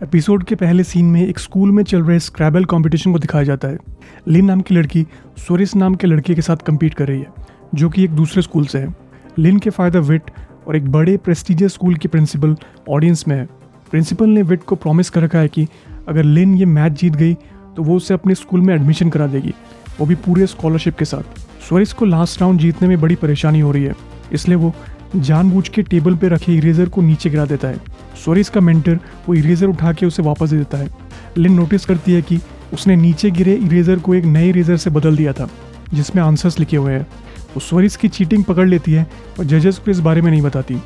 Episode के पहले scene में एक स्कूल में चल रहे स्क्रैबल कंपटीशन को दिखाया जाता है। लिन नाम की लड़की सोरिस नाम के लड़के के साथ compete कर रही है, जो कि एक दूसरे स्कूल से है। लिन के फादर विट और एक बड़े प्रेस्टीजियस स्कूल के प्रिंसिपल ऑडियंस में है। प्रिंसिपल ने विट को प्रॉमिस कर रखा है कि अगर लिन ये मैच जीत गई तो वो उसे अपने स्कूल में एडमिशन करा देगी, वो भी पूरे स्कॉलरशिप के साथ। सोरिस को लास्ट राउंड जीतने में बड़ी परेशानी हो रही है, इसलिए वो जानबूझ के टेबल पे रखे इरेजर को नीचे गिरा देता है। सोरिस का मेंटर वो इरेजर उठा के उसे वापस दे देता है। लिन नोटिस करती है कि उसने नीचे गिरे इरेजर को एक नए इरेजर से बदल दिया था, जिसमें आंसर्स लिखे हुए हैं। वो सोरिस की चीटिंग पकड़ लेती है और जजेस को इस बारे में नहीं बताती।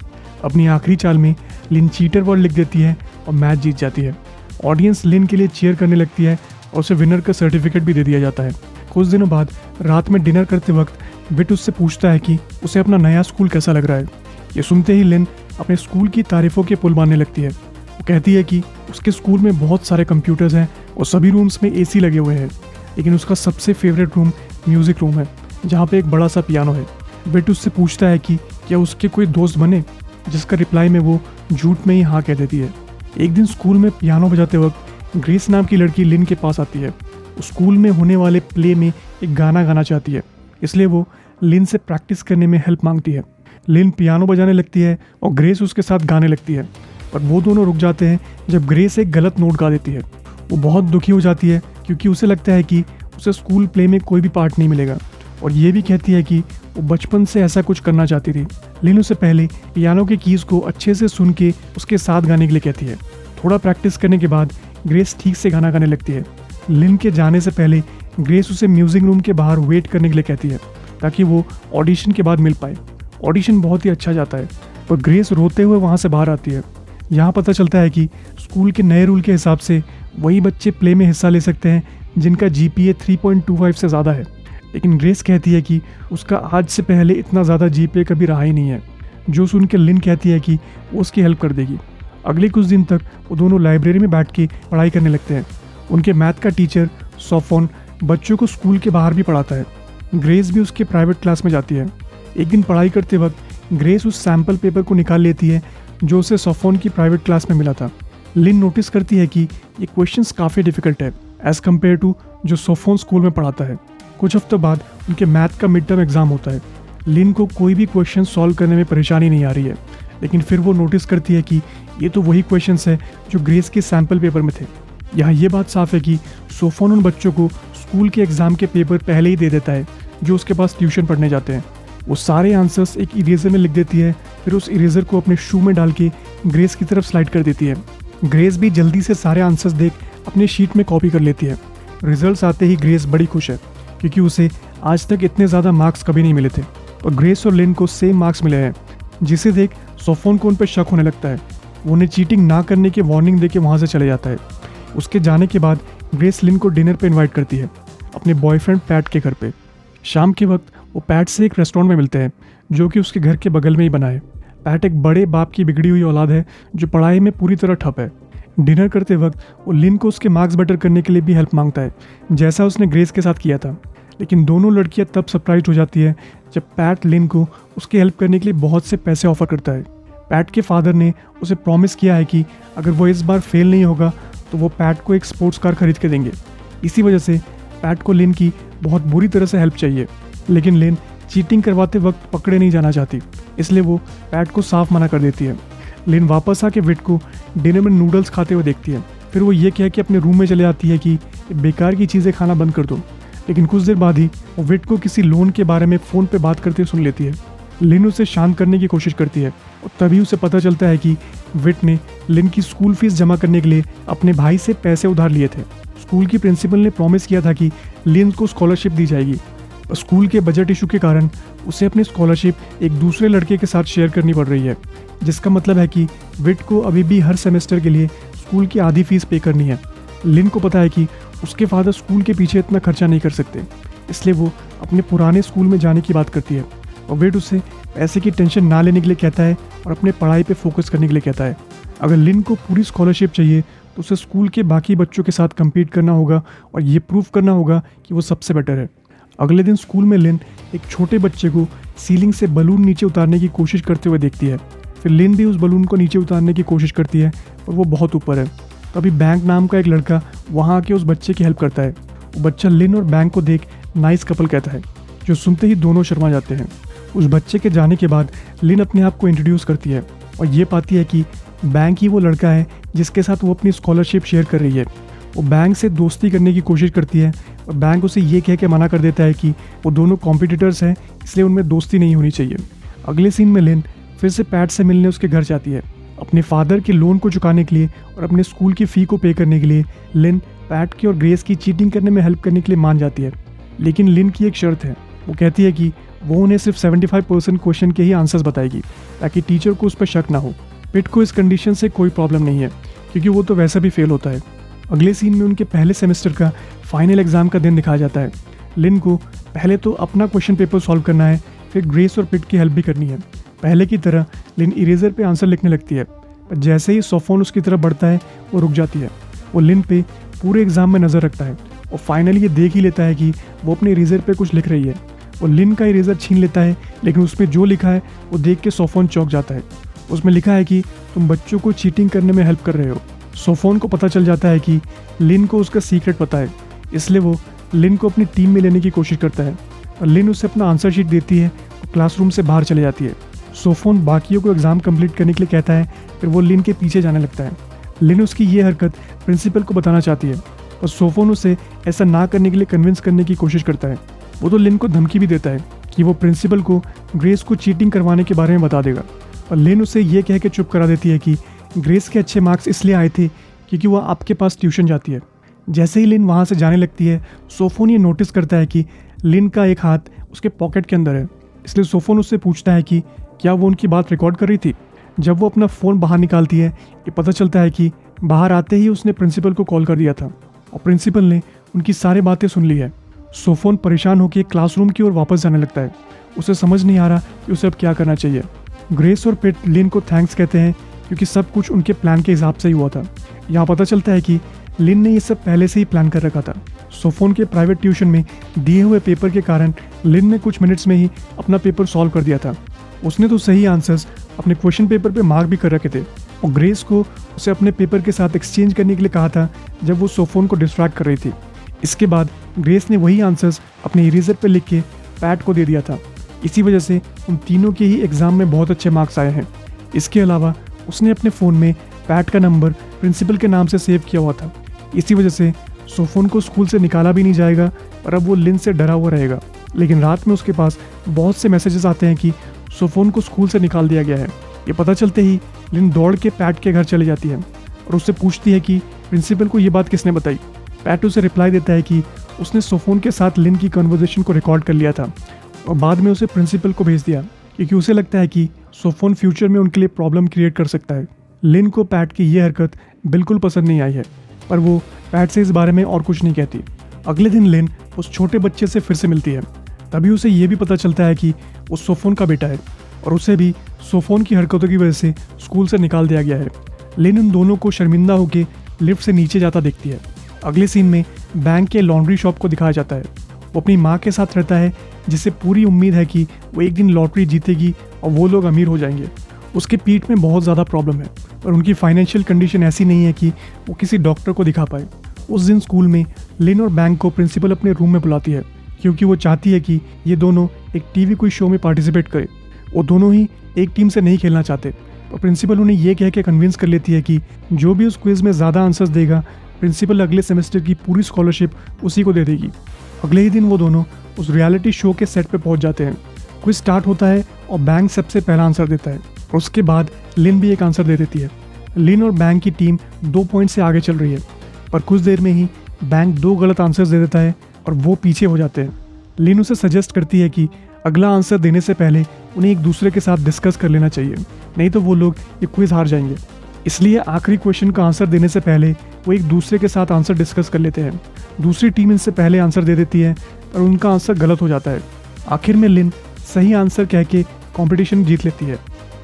अपनी आखिरी चाल में लिन चीटर वर्ड लिख देती है और मैच जीत जाती है। ऑडियंस लिन के लिए चीयर करने लगती है और उसे विनर का सर्टिफिकेट भी दे दिया जाता है। कुछ दिनों बाद रात में डिनर करते वक्त विट उससे पूछता है कि उसे अपना नया स्कूल कैसा लग रहा है। ये सुनते ही लिन अपने स्कूल की तारीफों के पुल मारने लगती है। वो कहती है कि उसके स्कूल में बहुत सारे कंप्यूटर्स हैं और सभी रूम्स में एसी लगे हुए हैं, लेकिन उसका सबसे फेवरेट रूम म्यूजिक रूम है, जहाँ पे एक बड़ा सा पियानो है। विट उससे पूछता है कि क्या उसके कोई दोस्त बने, जिसका रिप्लाई में वो झूठ में ही हाँ कह देती है। एक दिन स्कूल में पियानो बजाते वक्त ग्रेस नाम की लड़की लिन के पास आती है। वो स्कूल में होने वाले प्ले में एक गाना गाना चाहती है, इसलिए वो लिन से प्रैक्टिस करने में हेल्प मांगती है। लिन पियानो बजाने लगती है और ग्रेस उसके साथ गाने लगती है, पर वो दोनों रुक जाते हैं जब ग्रेस एक गलत नोट गा देती है। वो बहुत दुखी हो जाती है क्योंकि उसे लगता है कि उसे स्कूल प्ले में कोई भी पार्ट नहीं मिलेगा, और ये भी कहती है कि वो बचपन से ऐसा कुछ करना चाहती थी। लिन उसे पहले पियानो के कीज को अच्छे से सुन के उसके साथ गाने के लिए कहती है। थोड़ा प्रैक्टिस करने के बाद ग्रेस ठीक से गाना गाने लगती है। लिन के जाने से पहले ग्रेस उसे म्यूजिक रूम के बाहर वेट करने के लिए कहती है, ताकि वो ऑडिशन के बाद मिल पाए। ऑडिशन बहुत ही अच्छा जाता है और ग्रेस रोते हुए वहाँ से बाहर आती है। यहाँ पता चलता है कि स्कूल के नए रूल के हिसाब से वही बच्चे प्ले में हिस्सा ले सकते हैं जिनका GPA 3.25 से ज़्यादा है, लेकिन ग्रेस कहती है कि उसका आज से पहले इतना ज़्यादा GPA कभी रहा ही नहीं है, जो सुन के लिन कहती है कि वो उसकी हेल्प कर देगी। अगले कुछ दिन तक वो दोनों लाइब्रेरी में बैठ के पढ़ाई करने लगते हैं। उनके मैथ का टीचर सोफोन बच्चों को स्कूल के बाहर भी पढ़ाता है। ग्रेस भी उसके प्राइवेट क्लास में जाती है। एक दिन पढ़ाई करते वक्त ग्रेस उस सैम्पल पेपर को निकाल लेती है जो उसे सोफोन की प्राइवेट क्लास में मिला था। लिन नोटिस करती है कि ये क्वेश्चंस काफ़ी डिफिकल्ट है एज़ कम्पेयर टू जो सोफोन स्कूल में पढ़ाता है। कुछ हफ्तों बाद उनके मैथ का मिड टर्म एग्जाम होता है। लिन को कोई भी क्वेश्चन सॉल्व करने में परेशानी नहीं आ रही है, लेकिन फिर वो नोटिस करती है कि ये तो वही क्वेश्चंस है जो ग्रेस के सैम्पल पेपर में थे। यहाँ ये बात साफ है कि सोफोन उन बच्चों को स्कूल के एग्ज़ाम के पेपर पहले ही दे देता है जो उसके पास ट्यूशन पढ़ने जाते हैं। वो सारे आंसर्स एक इरेजर में लिख देती है, फिर उस इरेजर को अपने शू में डाल के ग्रेस की तरफ स्लाइड कर देती है। ग्रेस भी जल्दी से सारे आंसर्स देख अपने शीट में कॉपी कर लेती है। रिजल्ट्स आते ही ग्रेस बड़ी खुश है क्योंकि उसे आज तक इतने ज़्यादा मार्क्स कभी नहीं मिले थे, और ग्रेस और लिन को सेम मार्क्स मिले हैं, जिसे देख सोफोन को उन पर शक होने लगता है। वो उन्हें चीटिंग ना करने की वार्निंग दे के वहाँ से चले जाता है। उसके जाने के बाद ग्रेस लिन को डिनर पे इनवाइट करती है अपने बॉयफ्रेंड पैट के घर पे। शाम के वक्त वो पैट से एक रेस्टोरेंट में मिलते हैं जो कि उसके घर के बगल में ही बना है। पैट एक बड़े बाप की बिगड़ी हुई औलाद है जो पढ़ाई में पूरी तरह ठप है। डिनर करते वक्त वो लिन को उसके मार्क्स बेटर करने के लिए भी हेल्प मांगता है, जैसा उसने ग्रेस के साथ किया था। लेकिन दोनों लड़कियां तब सरप्राइज हो जाती है जब पैट लिन को उसकी हेल्प करने के लिए बहुत से पैसे ऑफर करता है। पैट के फादर ने उसे प्रॉमिस किया है कि अगर वो इस बार फेल नहीं होगा तो वो पैट को एक स्पोर्ट्स कार खरीद के देंगे। इसी वजह से पैट को लिन की बहुत बुरी तरह से हेल्प चाहिए, लेकिन लिन चीटिंग करवाते वक्त पकड़े नहीं जाना चाहती, इसलिए वो पैट को साफ मना कर देती है। लिन वापस आके विट को डिनर में नूडल्स खाते हुए देखती है। फिर वो ये कह के अपने रूम में चले जाती है कि बेकार की चीज़ें खाना बंद कर दो, लेकिन कुछ देर बाद ही वो विट को किसी लोन के बारे में फ़ोन पे बात करते सुन लेती है। लिन उसे शांत करने की कोशिश करती है और तभी उसे पता चलता है कि विट ने लिन की स्कूल फीस जमा करने के लिए अपने भाई से पैसे उधार लिए थे। स्कूल की प्रिंसिपल ने प्रॉमिस किया था कि लिन को स्कॉलरशिप दी जाएगी, और स्कूल के बजट इशू के कारण उसे अपनी स्कॉलरशिप एक दूसरे लड़के के साथ शेयर करनी पड़ रही है, जिसका मतलब है कि विट को अभी भी हर सेमेस्टर के लिए स्कूल की आधी फीस पे करनी है। लिन को पता है कि उसके फादर स्कूल के पीछे इतना खर्चा नहीं कर सकते, इसलिए वो अपने पुराने स्कूल में जाने की बात करती है, और विट उसे पैसे की टेंशन ना लेने के लिए कहता है और अपने पढ़ाई पे फोकस करने के लिए कहता है। अगर लिन को पूरी स्कॉलरशिप चाहिए तो उसे स्कूल के बाकी बच्चों के साथ कम्पीट करना होगा और ये प्रूव करना होगा कि वो सबसे बेटर है। अगले दिन स्कूल में लिन एक छोटे बच्चे को सीलिंग से बलून नीचे उतारने की कोशिश करते हुए देखती है। फिर लिन भी उस बलून को नीचे उतारने की कोशिश करती है और वो बहुत ऊपर है। तभी बैंक नाम का एक लड़का वहाँ आके उस बच्चे की हेल्प करता है। वो बच्चा लिन और बैंक को देख नाइस कपल कहता है, जो सुनते ही दोनों शर्मा जाते हैं। उस बच्चे के जाने के बाद लिन अपने आप को इंट्रोड्यूस करती है और ये पाती है कि बैंक ही वो लड़का है जिसके साथ वो अपनी स्कॉलरशिप शेयर कर रही है। वो बैंक से दोस्ती करने की कोशिश करती है और बैंक उसे ये कह के मना कर देता है कि वो दोनों कॉम्पिटिटर्स हैं, इसलिए उनमें दोस्ती नहीं होनी चाहिए। अगले सीन में लिन फिर से पैट से मिलने उसके घर जाती है। अपने फादर के लोन को चुकाने के लिए और अपने स्कूल की फ़ी को पे करने के लिए लिन पैट की और ग्रेस की चीटिंग करने में हेल्प करने के लिए मान जाती है। लेकिन लिन की एक शर्त है। वो कहती है कि वो उन्हें सिर्फ 75% क्वेश्चन के ही आंसर्स बताएगी ताकि टीचर को उस पर शक ना हो। पिट को इस कंडीशन से कोई प्रॉब्लम नहीं है क्योंकि वो तो वैसा भी फेल होता है। अगले सीन में उनके पहले सेमेस्टर का फाइनल एग्जाम का दिन दिखाया जाता है। लिन को पहले तो अपना क्वेश्चन पेपर सॉल्व करना है, फिर ग्रेस और पिट की हेल्प भी करनी है। पहले की तरह लिन इरेजर पे आंसर लिखने लगती है, पर जैसे ही सोफोन उसकी तरफ बढ़ता है वो रुक जाती है। वो लिन पे पूरे एग्जाम में नज़र रखता है और फाइनली ये देख ही लेता है कि वो अपने इरेजर पे कुछ लिख रही है। वो लिन का इरेजर छीन लेता है, लेकिन उसमें जो लिखा है वो देख के सोफोन चौंक जाता है। उसमें लिखा है कि तुम बच्चों को चीटिंग करने में हेल्प कर रहे हो। सोफोन को पता चल जाता है कि लिन को उसका सीक्रेट पता है, इसलिए वो लिन को अपनी टीम में लेने की कोशिश करता है और लिन उसे अपना आंसर शीट देती है और क्लासरूम से बाहर चले जाती है। सोफोन बाकियों को एग्ज़ाम कंप्लीट करने के लिए कहता है, फिर वो लिन के पीछे जाने लगता है। लिन उसकी ये हरकत प्रिंसिपल को बताना चाहती है और सोफोन उसे ऐसा ना करने के लिए कन्विंस करने की कोशिश करता है। वो तो लिन को धमकी भी देता है कि वो प्रिंसिपल को ग्रेस को चीटिंग करवाने के बारे में बता देगा और लिन उसे ये कह के चुप करा देती है कि ग्रेस के अच्छे मार्क्स इसलिए आए थे क्योंकि वो आपके पास ट्यूशन जाती है। जैसे ही लिन वहाँ से जाने लगती है, सोफोन ये नोटिस करता है कि लिन का एक हाथ उसके पॉकेट के अंदर है, इसलिए सोफोन उससे पूछता है कि क्या वो उनकी बात रिकॉर्ड कर रही थी। जब वो अपना फ़ोन बाहर निकालती है, ये पता चलता है कि बाहर आते ही उसने प्रिंसिपल को कॉल कर दिया था और प्रिंसिपल ने उनकी सारी बातें सुन ली है। सोफोन परेशान होकर क्लासरूम की ओर वापस जाने लगता है। उसे समझ नहीं आ रहा कि उसे अब क्या करना चाहिए। ग्रेस और पिट लिन को थैंक्स कहते हैं क्योंकि सब कुछ उनके प्लान के हिसाब से ही हुआ था। यहाँ पता चलता है कि लिन ने ये सब पहले से ही प्लान कर रखा था। सोफोन के प्राइवेट ट्यूशन में दिए हुए पेपर के कारण लिन ने कुछ मिनट्स में ही अपना पेपर सॉल्व कर दिया था। उसने तो सही आंसर्स अपने क्वेश्चन पेपर पे मार्क भी कर रखे थे और ग्रेस को उसे अपने पेपर के साथ एक्सचेंज करने के लिए कहा था जब वो सोफोन को डिस्ट्रैक्ट कर रही थी। इसके बाद ग्रेस ने वही आंसर्स अपने इरेजर पे लिख के पैट को दे दिया था। इसी वजह से उन तीनों के ही एग्ज़ाम में बहुत अच्छे मार्क्स आए हैं। इसके अलावा उसने अपने फ़ोन में पैट का नंबर प्रिंसिपल के नाम से सेव किया हुआ था। इसी वजह से सोफोन को स्कूल से निकाला भी नहीं जाएगा और अब वो लिन से डरा हुआ रहेगा। लेकिन रात में उसके पास बहुत से मैसेजेस आते हैं कि सोफोन को स्कूल से निकाल दिया गया है। ये पता चलते ही लिन दौड़ के पैट के घर चली जाती है और उससे पूछती है कि प्रिंसिपल को ये बात किसने बताई। पैट उसे रिप्लाई देता है कि उसने सोफोन के साथ लिन की कन्वर्सेशन को रिकॉर्ड कर लिया था और बाद में उसे प्रिंसिपल को भेज दिया क्योंकि उसे लगता है कि सोफोन फ्यूचर में उनके लिए प्रॉब्लम क्रिएट कर सकता है। लिन को पैट की ये हरकत बिल्कुल पसंद नहीं आई है, पर वो पैट से इस बारे में और कुछ नहीं कहती। अगले दिन लिन उस छोटे बच्चे से फिर से मिलती है। तभी उसे ये भी पता चलता है कि वो सोफोन का बेटा है और उसे भी सोफोन की हरकतों की वजह से स्कूल से निकाल दिया गया है। लिन उन दोनों को शर्मिंदा होकर लिफ्ट से नीचे जाता देखती है। अगले सीन में बैंक के लॉन्ड्री शॉप को दिखाया जाता है। वो अपनी माँ के साथ रहता है जिसे पूरी उम्मीद है कि वो एक दिन लॉटरी जीतेगी और वो लोग अमीर हो जाएंगे। उसके पीठ में बहुत ज़्यादा प्रॉब्लम है और उनकी फाइनेंशियल कंडीशन ऐसी नहीं है कि वो किसी डॉक्टर को दिखा पाए। उस दिन स्कूल में लिन और बैंक को प्रिंसिपल अपने रूम में बुलाती है क्योंकि वो चाहती है कि ये दोनों एक टीवी क्विज शो में पार्टिसिपेट करें। वो दोनों ही एक टीम से नहीं खेलना चाहते और प्रिंसिपल उन्हें ये कह के कन्विंस कर लेती है कि जो भी उस क्विज में ज़्यादा आंसर्स देगा प्रिंसिपल अगले सेमेस्टर की पूरी स्कॉलरशिप उसी को दे देगी। अगले ही दिन वो दोनों उस रियलिटी शो के सेट पे पहुंच जाते हैं। क्विज स्टार्ट होता है और बैंक सबसे पहला आंसर देता है और उसके बाद लिन भी एक आंसर दे देती है। लिन और बैंक की टीम 2 पॉइंट से आगे चल रही है, पर कुछ देर में ही बैंक 2 गलत आंसर्स दे देता है और वो पीछे हो जाते हैं। लिन उसे सजेस्ट करती है कि अगला आंसर देने से पहले उन्हें एक दूसरे के साथ डिस्कस कर लेना चाहिए, नहीं तो वो लोग ये क्विज हार जाएंगे। इसलिए आखिरी क्वेश्चन का आंसर देने से पहले वो एक दूसरे के साथ आंसर डिस्कस कर लेते हैं। दूसरी टीम इनसे पहले आंसर दे देती है और उनका आंसर गलत हो जाता है। आखिर में लिन सही आंसर कह के कॉम्पिटिशन जीत लेती है।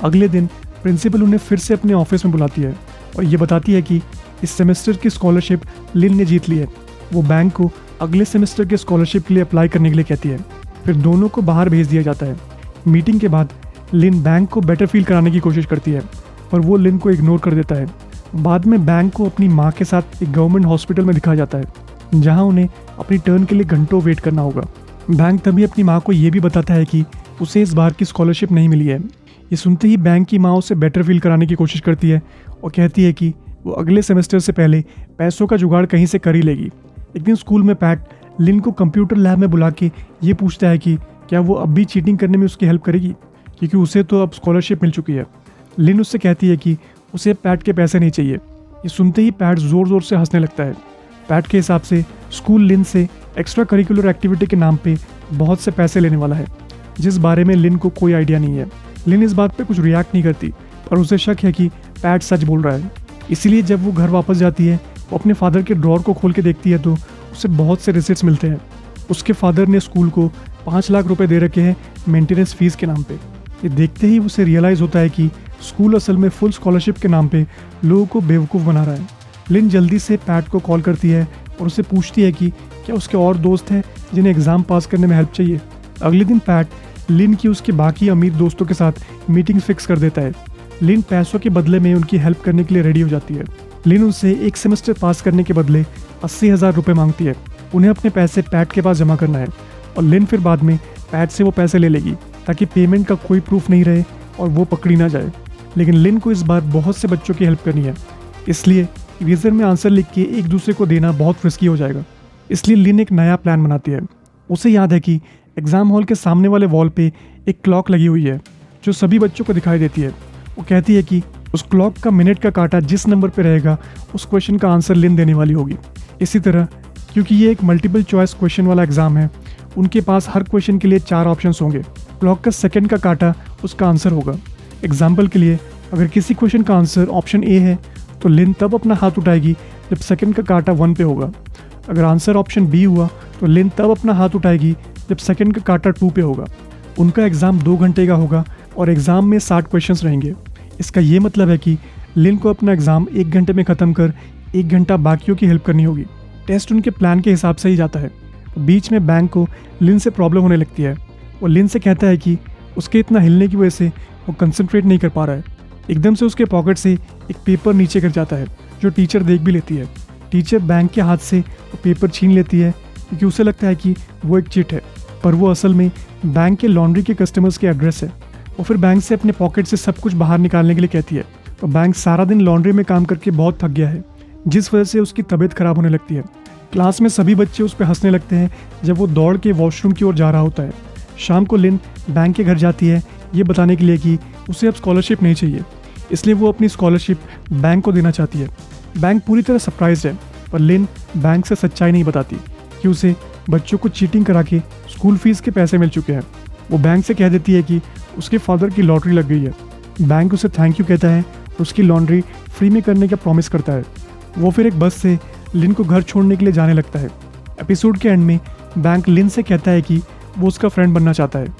अगले दिन प्रिंसिपल उन्हें फिर से अपने ऑफिस में बुलाती है और ये बताती है कि इस सेमेस्टर की स्कॉलरशिप लिन ने जीत ली है। वो बैंक को अगले सेमेस्टर के स्कॉलरशिप के लिए अप्लाई करने के लिए कहती है। फिर दोनों को बाहर भेज दिया जाता है। मीटिंग के बाद लिन बैंक को बेटर फील कराने की कोशिश करती है, पर वो लिन को इग्नोर कर देता है। बाद में बैंक को अपनी माँ के साथ एक गवर्नमेंट हॉस्पिटल में दिखाया जाता है, जहाँ उन्हें अपनी टर्न के लिए घंटों वेट करना होगा। बैंक तभी अपनी माँ को ये भी बताता है कि उसे इस बार की स्कॉलरशिप नहीं मिली है। ये सुनते ही बैंक की माँ उसे बेटर फील कराने की कोशिश करती है और कहती है कि वो अगले सेमेस्टर से पहले पैसों का जुगाड़ कहीं से कर ही लेगी। एक दिन स्कूल में पैट लिन को कंप्यूटर लैब में बुला के ये पूछता है कि क्या वो अब भी चीटिंग करने में उसकी हेल्प करेगी, क्योंकि उसे तो अब स्कॉलरशिप मिल चुकी है। लिन उससे कहती है कि उसे पैट के पैसे नहीं चाहिए। ये सुनते ही पैट ज़ोर ज़ोर से हंसने लगता है। पैट के हिसाब से स्कूल लिन से एक्स्ट्रा करिकुलर एक्टिविटी के नाम पे बहुत से पैसे लेने वाला है, जिस बारे में लिन को कोई आइडिया नहीं है। लिन इस बात पे कुछ रिएक्ट नहीं करती, पर उसे शक है कि पैट सच बोल रहा है। इसीलिए जब वो घर वापस जाती है, वो अपने फादर के ड्रॉर को खोल के देखती है तो उसे बहुत से रिसिप्ट्स मिलते हैं। उसके फादर ने स्कूल को 5 लाख रुपए दे रखे हैं मेंटेनेंस फीस के नाम पे। ये देखते ही उसे रियलाइज़ होता है कि स्कूल असल में फुल स्कॉलरशिप के नाम पे लोगों को बेवकूफ़ बना रहा है। लिन जल्दी से पैट को कॉल करती है और उससे पूछती है कि क्या उसके और दोस्त हैं जिन्हें एग्ज़ाम पास करने में हेल्प चाहिए। अगले दिन पैट लिन की उसके बाकी अमीर दोस्तों के साथ मीटिंग फिक्स कर देता है। लिन पैसों के बदले में उनकी हेल्प करने के लिए रेडी हो जाती है। लिन उनसे एक सेमेस्टर पास करने के बदले 80,000 रुपये मांगती है। उन्हें अपने पैसे पैट के पास जमा करना है और लिन फिर बाद में पैट से वो पैसे ले लेगी ताकि पेमेंट का कोई प्रूफ नहीं रहे और वो पकड़ी ना जाए। लेकिन लिन को इस बार बहुत से बच्चों की हेल्प करनी है, इसलिए इरेजर में आंसर लिख के एक दूसरे को देना बहुत रिस्की हो जाएगा। इसलिए लिन एक नया प्लान बनाती है। उसे याद है कि एग्ज़ाम हॉल के सामने वाले वॉल पे एक क्लॉक लगी हुई है जो सभी बच्चों को दिखाई देती है। वो कहती है कि उस क्लॉक का मिनट का कांटा जिस नंबर पे रहेगा उस क्वेश्चन का आंसर लिन देने वाली होगी। इसी तरह क्योंकि ये एक मल्टीपल चॉइस क्वेश्चन वाला एग्ज़ाम है, उनके पास हर क्वेश्चन के लिए 4 ऑप्शंस होंगे। क्लॉक का सेकंड का कांटा उसका आंसर होगा। एग्जाम्पल के लिए अगर किसी क्वेश्चन का आंसर ऑप्शन ए है तो लिन तब अपना हाथ उठाएगी जब सेकंड का कांटा 1 पे होगा। अगर आंसर ऑप्शन बी हुआ तो लिन तब अपना हाथ उठाएगी जब सेकंड का कांटा 2 पे होगा। उनका एग्ज़ाम 2 घंटे का होगा और एग्ज़ाम में 60 क्वेश्चंस रहेंगे। इसका ये मतलब है कि लिन को अपना एग्ज़ाम 1 घंटे में ख़त्म कर 1 घंटा बाकियों की हेल्प करनी होगी। टेस्ट उनके प्लान के हिसाब से ही जाता है। बीच में बैंक को लिन से प्रॉब्लम होने लगती है। वो लिन से कहता है कि उसके इतना हिलने की वजह से वो कंसंट्रेट नहीं कर पा रहा है। एकदम से उसके पॉकेट से एक पेपर नीचे गिर जाता है जो टीचर देख भी लेती है। टीचर बैंक के हाथ से वो पेपर छीन लेती है क्योंकि उसे लगता है कि वो एक चिट है, पर वो असल में बैंक के लॉन्ड्री के कस्टमर्स के एड्रेस है। वो फिर बैंक से अपने पॉकेट से सब कुछ बाहर निकालने के लिए कहती है। तो बैंक सारा दिन लॉन्ड्री में काम करके बहुत थक गया है, जिस वजह से उसकी तबीयत खराब होने लगती है। क्लास में सभी बच्चे उस पर हंसने लगते हैं जब वो दौड़ के वॉशरूम की ओर जा रहा होता है। शाम को लिन बैंक के घर जाती है ये बताने के लिए कि उसे अब स्कॉलरशिप नहीं चाहिए, इसलिए वो अपनी स्कॉलरशिप बैंक को देना चाहती है। बैंक पूरी तरह सरप्राइज्ड है, पर लिन बैंक से सच्चाई नहीं बताती कि उसे बच्चों को चीटिंग करा के स्कूल फीस के पैसे मिल चुके हैं। वो बैंक से कह देती है कि उसके फादर की लॉटरी लग गई है। बैंक उसे थैंक यू कहता है और उसकी लॉन्ड्री फ्री में करने का प्रॉमिस करता है। वो फिर एक बस से लिन को घर छोड़ने के लिए जाने लगता है। एपिसोड के एंड में बैंक लिन से कहता है कि वो उसका फ्रेंड बनना चाहता है।